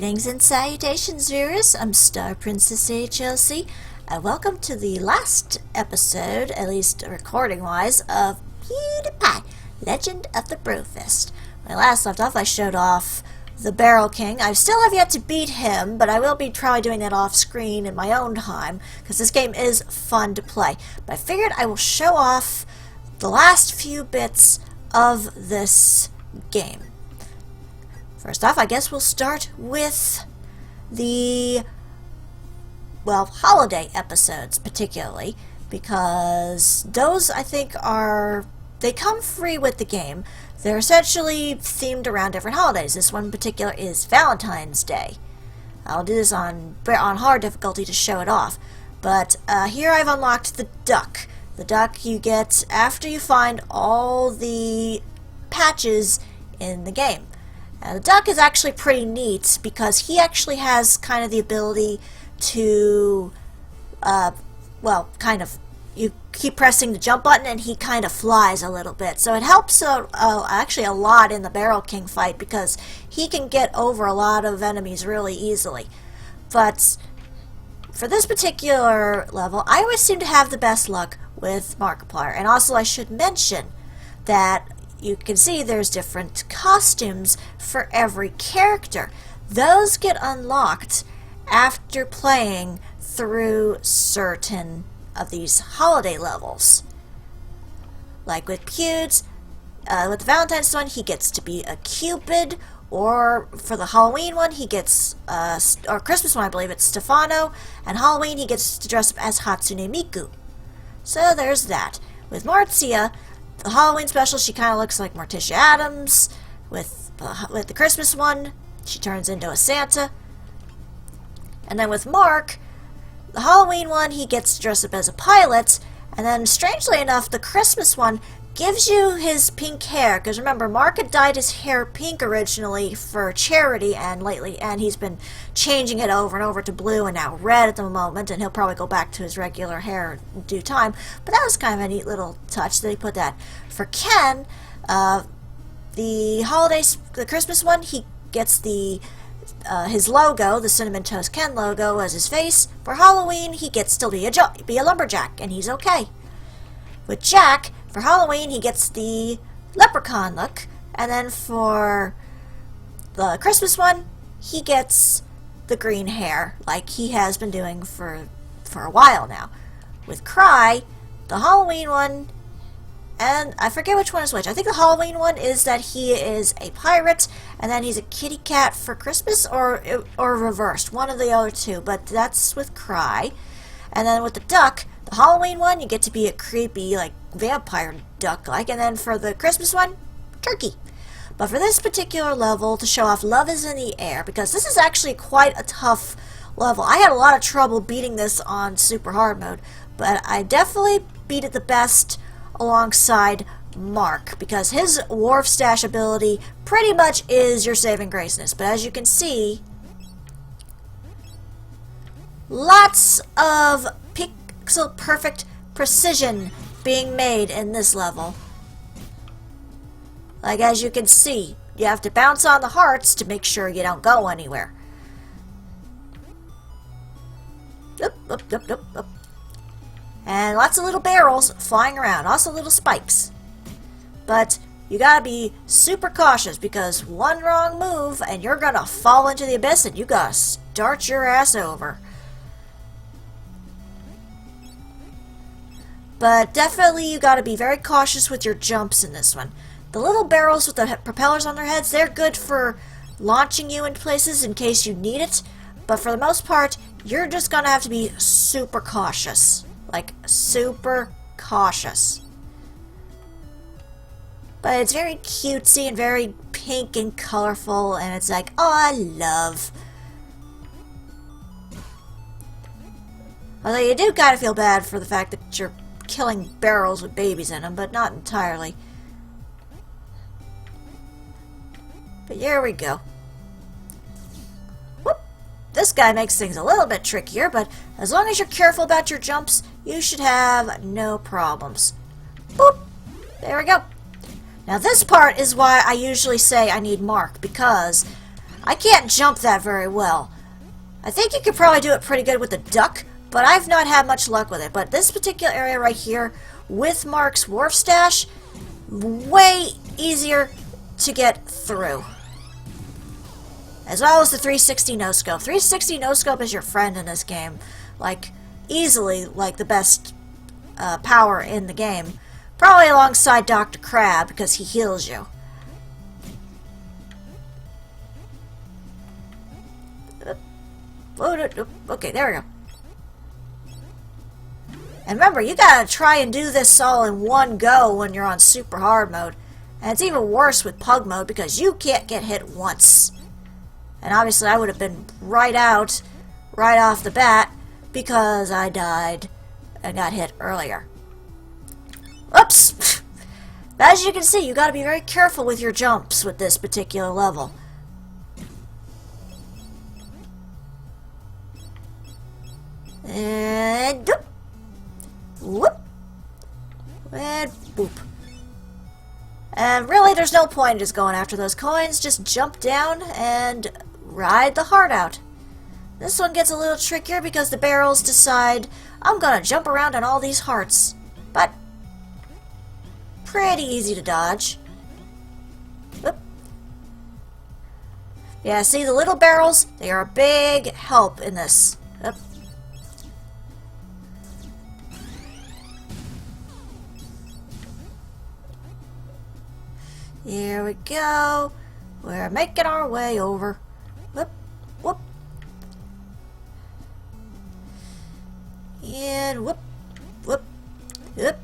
Greetings and salutations, viewers. I'm StarPrincessHLC, and welcome to the last episode, at least recording-wise, of Pewdiepie, Legend of the Brofist. When I last left off, I showed off the Barrel King. I still have yet to beat him, but I will be probably doing that off-screen in my own time, because this game is fun to play. But I figured I will show off the last few bits of this game. First off, I guess we'll start with the, well, holiday episodes particularly, because those, I think, they come free with the game. They're essentially themed around different holidays. This one in particular is Valentine's Day. I'll do this on hard difficulty to show it off. But here I've unlocked the duck. The duck you get after you find all the patches in the game. The duck is actually pretty neat because he actually has kind of the ability to, well, kind of, you keep pressing the jump button and he kind of flies a little bit. So it helps actually a lot in the Barrel King fight because he can get over a lot of enemies really easily. But for this particular level, I always seem to have the best luck with Markiplier. And also I should mention that you can see there's different costumes for every character. Those get unlocked after playing through certain of these holiday levels. Like with Pewds, with the Valentine's one, he gets to be a Cupid, or for the Halloween one, he gets, or Christmas one, I believe it's Stefano, and Halloween he gets to dress up as Hatsune Miku. So there's that. With Marcia, the Halloween special, she kind of looks like Morticia Addams. With the Christmas one, she turns into a Santa. And then with Mark, the Halloween one, he gets to dress up as a pilot. And then, strangely enough, the Christmas one gives you his pink hair. Because remember, Mark had dyed his hair pink originally for charity, and he's been changing it over and over to blue and now red at the moment, and he'll probably go back to his regular hair in due time. But that was kind of a neat little touch that he put that. For Ken, the Christmas one, he gets his logo, the Cinnamon Toast Ken logo, as his face. For Halloween, he gets to be a lumberjack, and he's okay. With Jack, for Halloween, he gets the leprechaun look, and then for the Christmas one, he gets the green hair, like he has been doing for a while now. With Cry, the Halloween one, and I forget which one is which. I think the Halloween one is that he is a pirate, and then he's a kitty cat for Christmas, or reversed, one of the other two, but that's with Cry. And then with the duck, the Halloween one, you get to be a creepy, like, vampire duck-like, and then for the Christmas one, turkey. But for this particular level, to show off Love is in the Air, because this is actually quite a tough level. I had a lot of trouble beating this on super hard mode, but I definitely beat it the best alongside Mark, because his Wharf Stash ability pretty much is your saving grace in this. But as you can see, lots of pixel perfect precision being made in this level. Like, as you can see, you have to bounce on the hearts to make sure you don't go anywhere. Up. And lots of little barrels flying around, also little spikes. But you gotta be super cautious, because one wrong move and you're gonna fall into the abyss and you gotta start your ass over. But definitely you gotta be very cautious with your jumps in this one. The little barrels with the propellers on their heads, they're good for launching you into places in case you need it. But for the most part, you're just gonna have to be super cautious. Like, super cautious. But it's very cutesy and very pink and colorful, and it's like, oh, love. Although you do gotta feel bad for the fact that you're killing barrels with babies in them, but not entirely. But here we go. Whoop! This guy makes things a little bit trickier, but as long as you're careful about your jumps, you should have no problems. Boop! There we go. Now this part is why I usually say I need Mark, because I can't jump that very well. I think you could probably do it pretty good with the duck, but I've not had much luck with it. But this particular area right here, with Mark's Wharf Stash, way easier to get through. As well as the 360 no-scope. 360 no-scope is your friend in this game. Like, easily, like, the best power in the game. Probably alongside Dr. Crab, because he heals you. Okay, there we go. And remember, you gotta try and do this all in one go when you're on super hard mode. And it's even worse with pug mode because you can't get hit once. And obviously I would have been right out, right off the bat, because I died and got hit earlier. Oops! As you can see, you gotta be very careful with your jumps with this particular level. And doop. Whoop. And boop. And really, there's no point in just going after those coins. Just jump down and ride the heart out. This one gets a little trickier because the barrels decide, I'm gonna jump around on all these hearts. But pretty easy to dodge. Whoop. Yeah, see the little barrels? They are a big help in this. Whoop. Here we go. We're making our way over. Whoop, whoop. And whoop, whoop, whoop.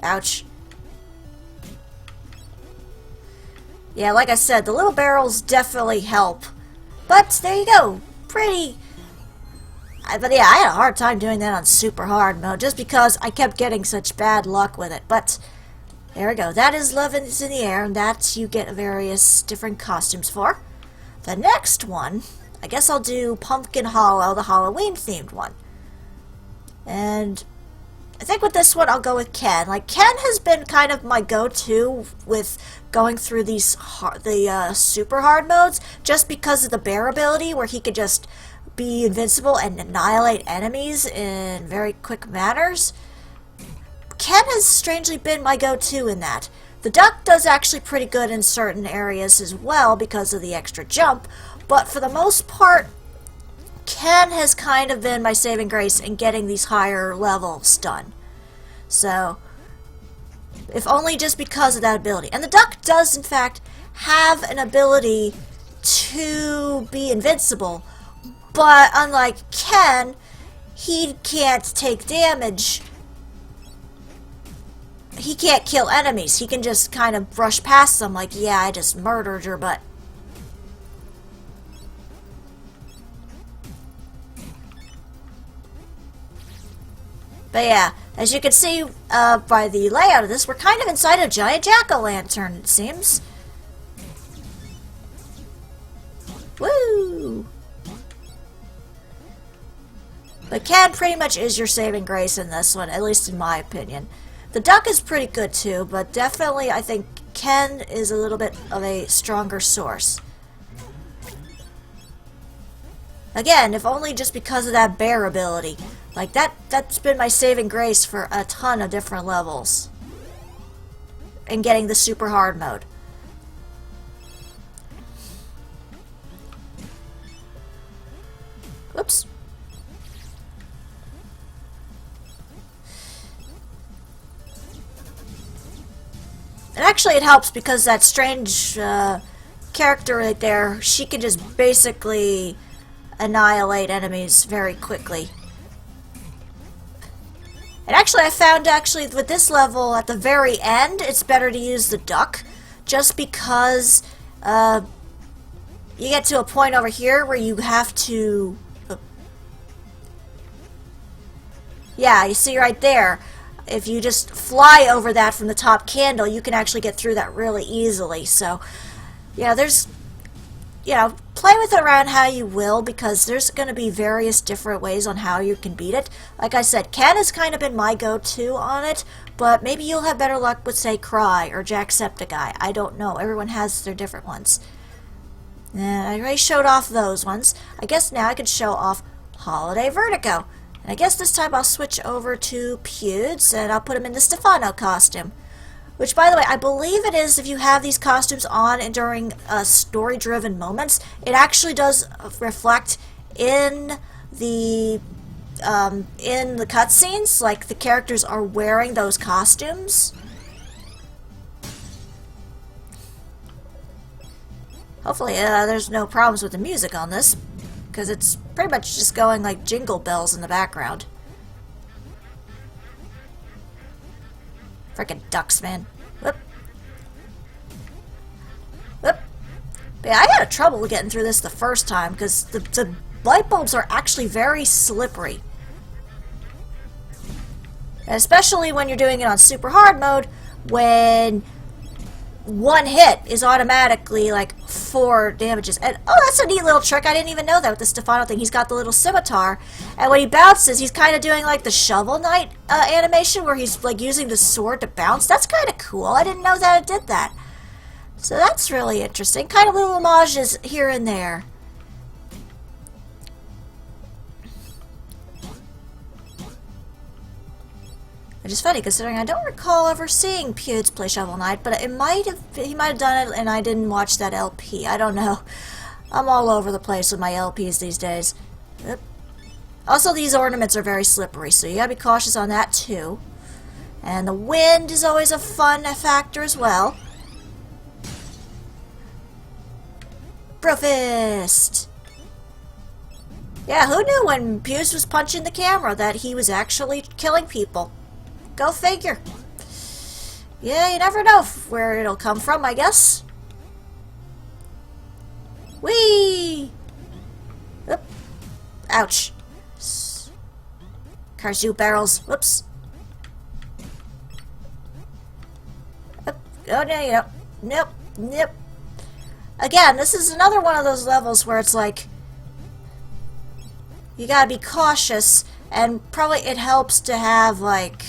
Ouch. Yeah, like I said, the little barrels definitely help. But there you go. Pretty... But yeah, I had a hard time doing that on super hard mode just because I kept getting such bad luck with it. But there we go. That is Love is in the Air, and that you get various different costumes for. The next one, I guess I'll do Pumpkin Hollow, the Halloween-themed one. And I think with this one, I'll go with Ken. Like, Ken has been kind of my go-to with going through these super hard modes, just because of the bear ability, where he could just be invincible and annihilate enemies in very quick manners. Ken has strangely been my go-to in that. The duck does actually pretty good in certain areas as well because of the extra jump, but for the most part, Ken has kind of been my saving grace in getting these higher levels done. So, if only just because of that ability. And the duck does, in fact, have an ability to be invincible, but unlike Ken, he can't take damage. He can't kill enemies. He can just kind of brush past them like, yeah, I just murdered your butt. But yeah, as you can see by the layout of this, we're kind of inside a giant jack-o'-lantern, it seems. Woo! But Ken pretty much is your saving grace in this one, at least in my opinion. The duck is pretty good too, but definitely I think Ken is a little bit of a stronger source. Again, if only just because of that bear ability. Like, that's been my saving grace for a ton of different levels. And getting the super hard mode. Whoops. And actually it helps because that strange character right there, she can just basically annihilate enemies very quickly. And actually I found with this level at the very end, it's better to use the duck, just because you get to a point over here where you have to... Yeah, you see right there. If you just fly over that from the top candle, you can actually get through that really easily. So, yeah, there's, play with it around how you will, because there's going to be various different ways on how you can beat it. Like I said, Ken has kind of been my go-to on it, but maybe you'll have better luck with, say, Cry or Jacksepticeye. I don't know. Everyone has their different ones. I already showed off those ones. I guess now I could show off Holiday Vertigo. And I guess this time I'll switch over to Pewds and I'll put him in the Stefano costume. Which, by the way, I believe it is if you have these costumes on and during story-driven moments, it actually does reflect in the cutscenes, like the characters are wearing those costumes. Hopefully there's no problems with the music on this, because it's pretty much just going like jingle bells in the background. Frickin' ducks, man. Whoop. Whoop. But yeah, I had trouble getting through this the first time, because the light bulbs are actually very slippery. And especially when you're doing it on super hard mode, when one hit is automatically like 4 damages. And oh, that's a neat little trick. I didn't even know that with the Stefano thing. He's got the little scimitar, and when he bounces, he's kind of doing like the Shovel Knight animation where he's like using the sword to bounce. That's kind of cool. I didn't know that it did that. So that's really interesting. Kind of little homages here and there. Which is funny, considering I don't recall ever seeing Pewds play Shovel Knight, but he might have done it and I didn't watch that LP. I don't know. I'm all over the place with my LPs these days. Yep. Also, these ornaments are very slippery, so you gotta be cautious on that too. And the wind is always a fun factor as well. Brofist! Yeah, who knew when Pewds was punching the camera that he was actually killing people? Go figure. Yeah, you never know where it'll come from, I guess. Whee! Oop. Ouch. Curse you, barrels. Whoops. Oop. Oh, no, nope. Nope. Again, this is another one of those levels where it's like you gotta be cautious, and probably it helps to have like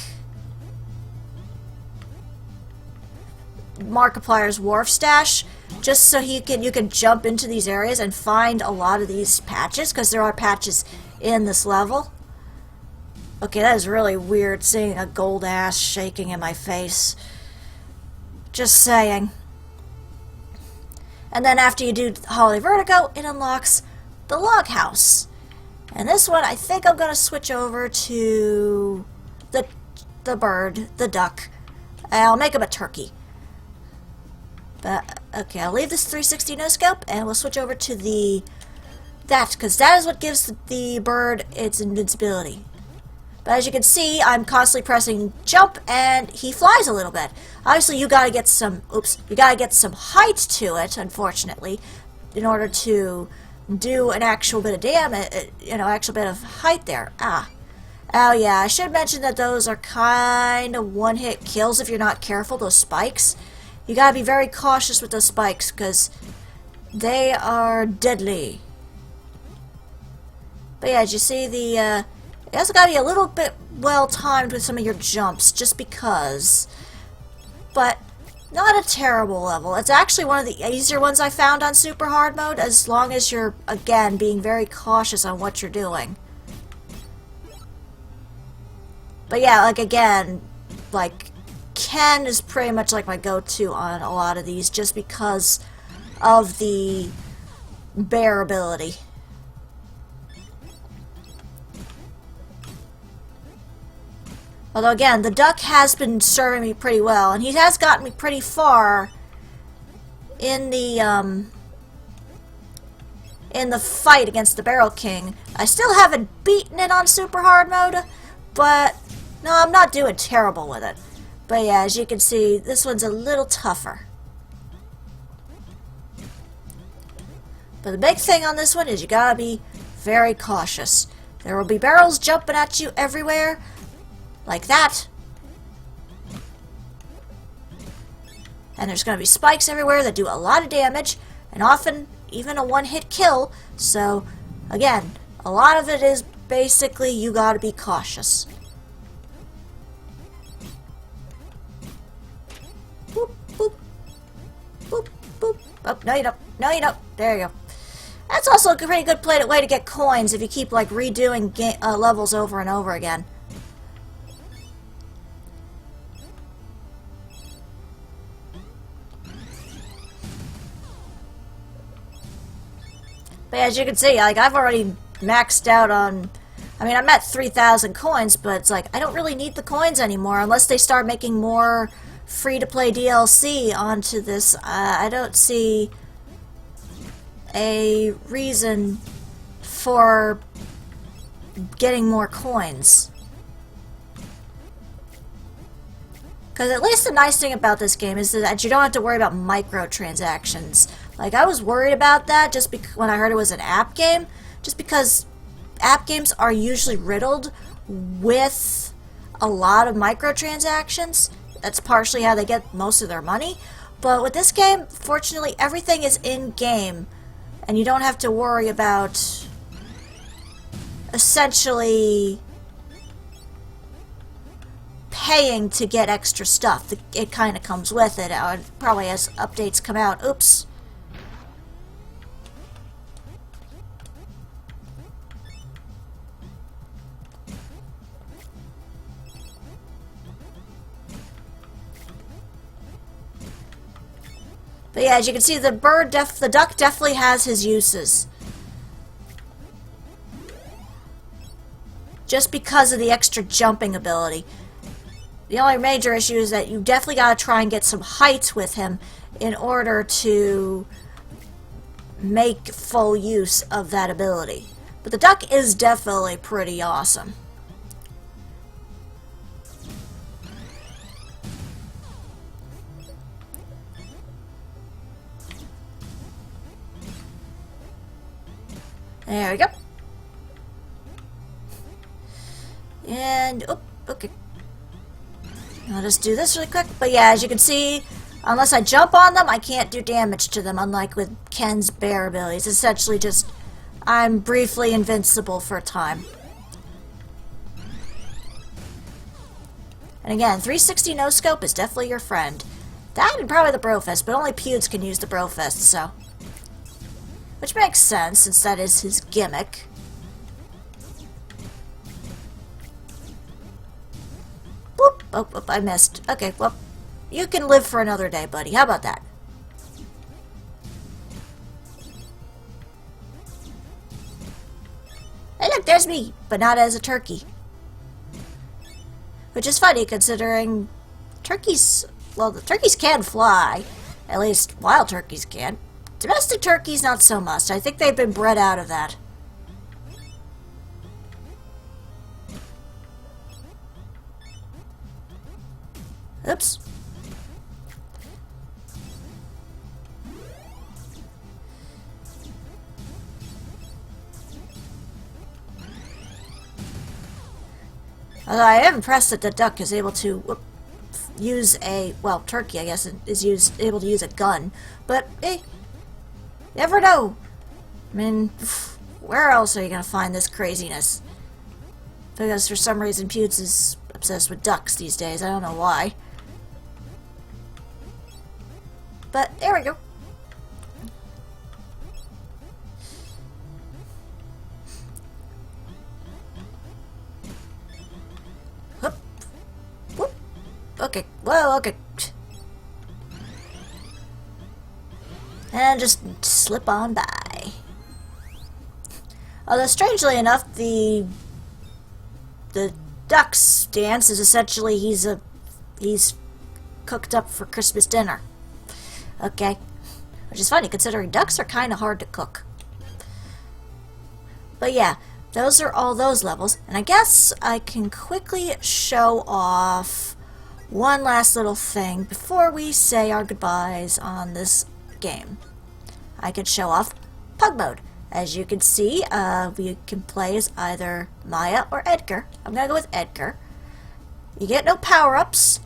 Markiplier's Wharf Stash, just so you can jump into these areas and find a lot of these patches, because there are patches in this level. Okay, that is really weird, seeing a gold ass shaking in my face. Just saying. And then after you do Holiday Vertigo, it unlocks the Log House. And this one, I think I'm gonna switch over to the bird, the duck. I'll make him a turkey. But, okay, I'll leave this 360 no-scope, and we'll switch over to that, because that is what gives the bird its invincibility. But as you can see, I'm constantly pressing jump, and he flies a little bit. Obviously, you gotta get some, you gotta get some height to it, unfortunately, in order to do an actual bit of damage, actual bit of height there. Oh yeah, I should mention that those are kind of one-hit kills if you're not careful, those spikes. You gotta be very cautious with those spikes, because they are deadly. But yeah, as you see, you also gotta be a little bit well-timed with some of your jumps, just because. But not a terrible level. It's actually one of the easier ones I found on super hard mode, as long as you're, again, being very cautious on what you're doing. But yeah, like, again, like, Ken is pretty much like my go-to on a lot of these, just because of the bear ability. Although again, the duck has been serving me pretty well, and he has gotten me pretty far in the fight against the Barrel King. I still haven't beaten it on super hard mode, but no, I'm not doing terrible with it. But yeah, as you can see, this one's a little tougher. But the big thing on this one is you gotta be very cautious. There will be barrels jumping at you everywhere, like that. And there's gonna be spikes everywhere that do a lot of damage, and often even a one-hit kill. So, again, a lot of it is basically you gotta be cautious. Oh, no you don't. No you don't. There you go. That's also a pretty good way to get coins if you keep, like, redoing levels over and over again. But as you can see, like, I've already maxed out on... I mean, I'm at 3,000 coins, but it's like, I don't really need the coins anymore unless they start making more free-to-play DLC onto this. I don't see a reason for getting more coins. Because at least the nice thing about this game is that you don't have to worry about microtransactions. Like, I was worried about that just when I heard it was an app game, just because app games are usually riddled with a lot of microtransactions. That's partially how they get most of their money. But with this game, fortunately, everything is in-game, and you don't have to worry about essentially paying to get extra stuff. It kind of comes with it, probably as updates come out. Oops. But yeah, as you can see, the duck definitely has his uses. Just because of the extra jumping ability. The only major issue is that you definitely gotta try and get some height with him in order to make full use of that ability. But the duck is definitely pretty awesome. There we go. And, oh, okay. I'll just do this really quick. But yeah, as you can see, unless I jump on them, I can't do damage to them, unlike with Ken's bear abilities. Essentially just, I'm briefly invincible for a time. And again, 360 no-scope is definitely your friend. That and probably the Brofist, but only Pewds can use the Brofist, so... Which makes sense, since that is his gimmick. Whoop! Oh, oh, I missed. Okay, well, you can live for another day, buddy. How about that? Hey, look, there's me, but not as a turkey. Which is funny, considering turkeys... Well, the turkeys can fly. At least, wild turkeys can. Domestic turkeys, not so much. I think they've been bred out of that. Oops. Although I am impressed that the duck is able to use a, well, turkey, I guess, is able to use a gun. But, hey, never know. I mean, where else are you going to find this craziness? Because for some reason Pewds is obsessed with ducks these days. I don't know why. But there we go. Whoop. Whoop. Okay. Whoa, okay. And just slip on by. Although strangely enough, the duck's dance is essentially he's cooked up for Christmas dinner. Okay. Which is funny considering ducks are kind of hard to cook. But yeah, those are all those levels. And I guess I can quickly show off one last little thing before we say our goodbyes on this game. I could show off Pug Mode. As you can see, we can play as either Maya or Edgar. I'm gonna go with Edgar. You get no power-ups,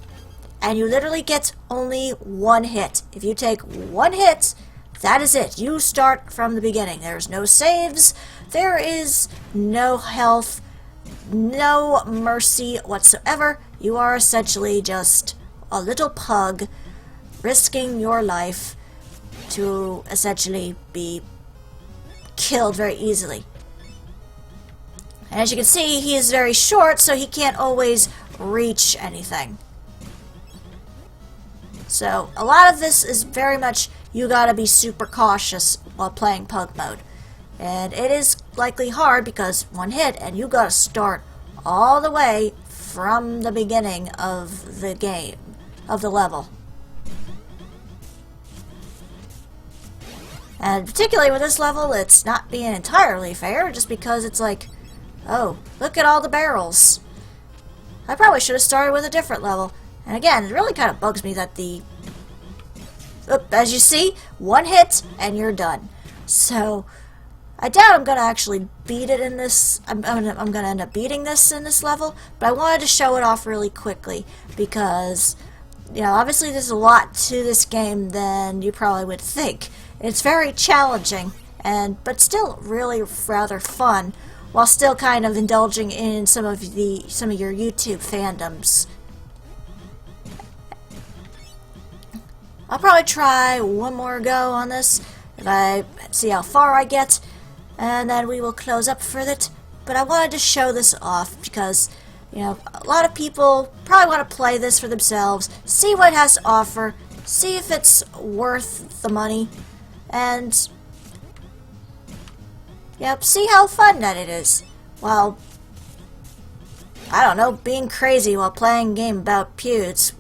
and you literally get only one hit. If you take one hit, that is it. You start from the beginning. There's no saves, there is no health, no mercy whatsoever. You are essentially just a little pug risking your life to essentially be killed very easily. And as you can see, he is very short, so he can't always reach anything. So a lot of this is very much you gotta be super cautious while playing pug mode. And it is likely hard because one hit and you gotta start all the way from the beginning of the game, of the level. And particularly with this level, it's not being entirely fair just because it's like, oh, look at all the barrels. I probably should have started with a different level. And again, it really kind of bugs me that as you see, one hit and you're done. So I doubt I'm going to actually beat it in this. I'm going to end up beating this in this level, but I wanted to show it off really quickly because, you know, obviously there's a lot to this game than you probably would think. It's very challenging, but still really rather fun, while still kind of indulging in some of your YouTube fandoms. I'll probably try one more go on this if I see how far I get, and then we will close up for it. But I wanted to show this off because, you know, a lot of people probably want to play this for themselves, see what it has to offer, see if it's worth the money, and yep, see how fun that it is. While, I don't know, being crazy while playing a game about Pewds,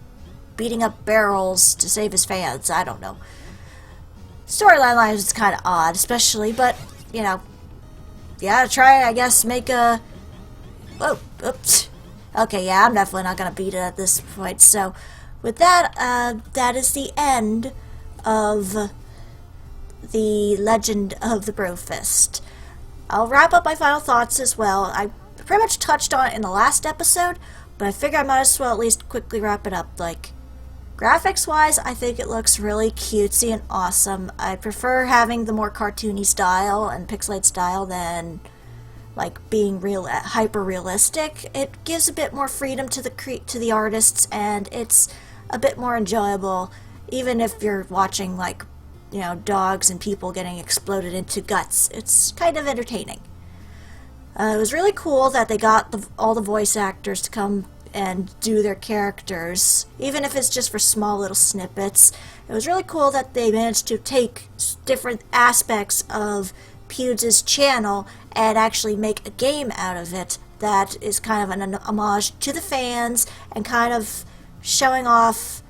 beating up barrels to save his fans, I don't know. Storyline is kind of odd, especially, but, you know, you gotta try, I guess, make a... Whoa, oops. Okay, yeah, I'm definitely not gonna beat it at this point, so with that, that is the end of the Legend of the Brofist. I'll wrap up my final thoughts as well. I pretty much touched on it in the last episode, but I figure I might as well at least quickly wrap it up. Like, graphics-wise, I think it looks really cutesy and awesome. I prefer having the more cartoony style and pixelated style than, like, being hyper-realistic. It gives a bit more freedom to the artists, and it's a bit more enjoyable, even if you're watching, like, you know, dogs and people getting exploded into guts. It's kind of entertaining. It was really cool that they got all the voice actors to come and do their characters, even if it's just for small little snippets. It was really cool that they managed to take different aspects of Pewds' channel and actually make a game out of it that is kind of an homage to the fans and kind of showing off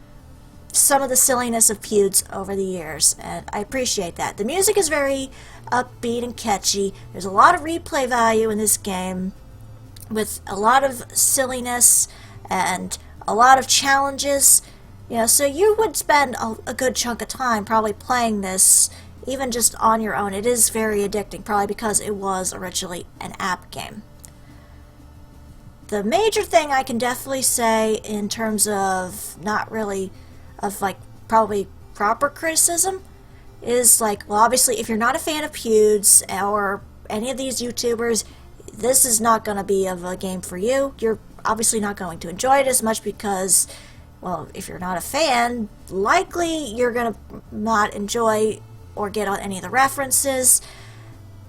some of the silliness of Pewds over the years, and I appreciate that. The music is very upbeat and catchy. There's a lot of replay value in this game, with a lot of silliness and a lot of challenges. You know, so you would spend a good chunk of time probably playing this, even just on your own. It is very addicting, probably because it was originally an app game. The major thing I can definitely say in terms of not really of like probably proper criticism is like, well, obviously if you're not a fan of Pewds or any of these YouTubers, this is not going to be of a game for you. You're obviously not going to enjoy it as much because, well, if you're not a fan, likely you're going to not enjoy or get on any of the references.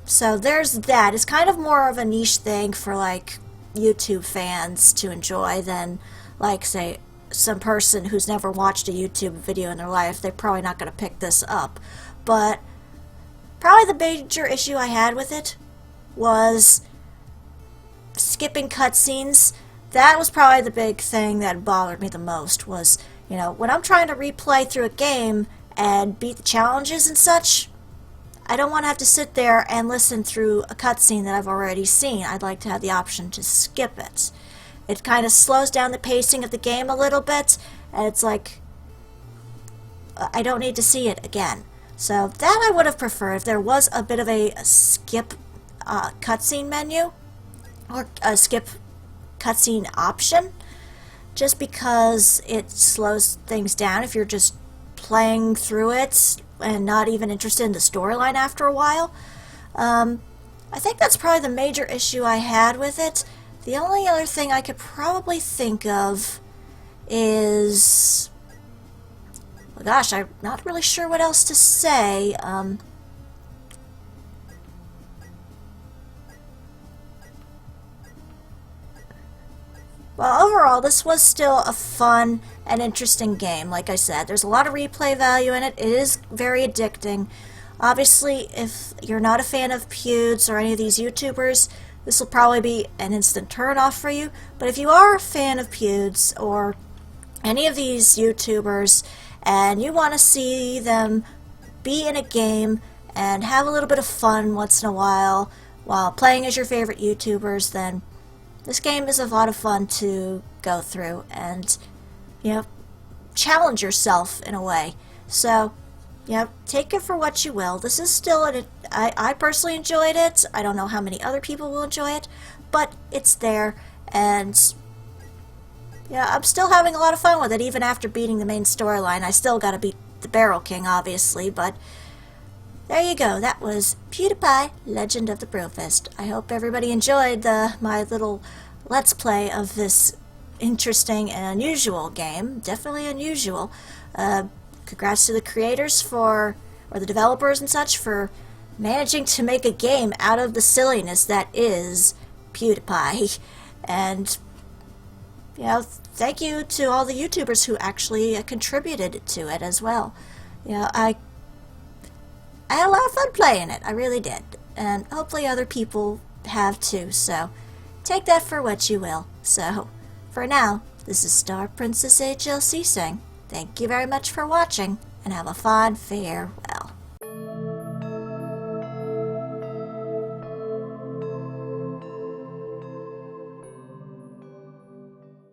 So there's that. It's kind of more of a niche thing for like YouTube fans to enjoy than like, say, some person who's never watched a YouTube video in their life. They're probably not going to pick this up. But probably the major issue I had with it was skipping cutscenes. That was probably the big thing that bothered me the most was, you know, when I'm trying to replay through a game and beat the challenges and such, I don't want to have to sit there and listen through a cutscene that I've already seen. I'd like to have the option to skip it. It kind of slows down the pacing of the game a little bit, and it's like, I don't need to see it again. So that I would have preferred if there was a bit of a skip cutscene menu, or a skip cutscene option, just because it slows things down if you're just playing through it and not even interested in the storyline after a while. I think that's probably the major issue I had with it. The only other thing I could probably think of is Well, gosh, I'm not really sure what else to say. Well, overall, this was still a fun and interesting game. Like I said, there's a lot of replay value in it. It is very addicting. Obviously, if you're not a fan of Pewds or any of these YouTubers, this will probably be an instant turn-off for you. But if you are a fan of Pewds or any of these YouTubers and you want to see them be in a game and have a little bit of fun once in a while playing as your favorite YouTubers, then this game is a lot of fun to go through and, you know, challenge yourself in a way. So, you know, take it for what you will. This is still, I personally enjoyed it. I don't know how many other people will enjoy it, but it's there, and yeah, I'm still having a lot of fun with it, even after beating the main storyline. I still gotta beat the Barrel King, obviously, but there you go. That was Pewdiepie, Legend of the Brofist. I hope everybody enjoyed my little Let's Play of this interesting and unusual game. Definitely unusual. Congrats to the creators or the developers and such, for managing to make a game out of the silliness that is Pewdiepie. And, you know, thank you to all the YouTubers who actually contributed to it as well. You know, I had a lot of fun playing it. I really did. And hopefully other people have too. So take that for what you will. So for now, this is StarPrincessHLC saying thank you very much for watching, and have a fond farewell.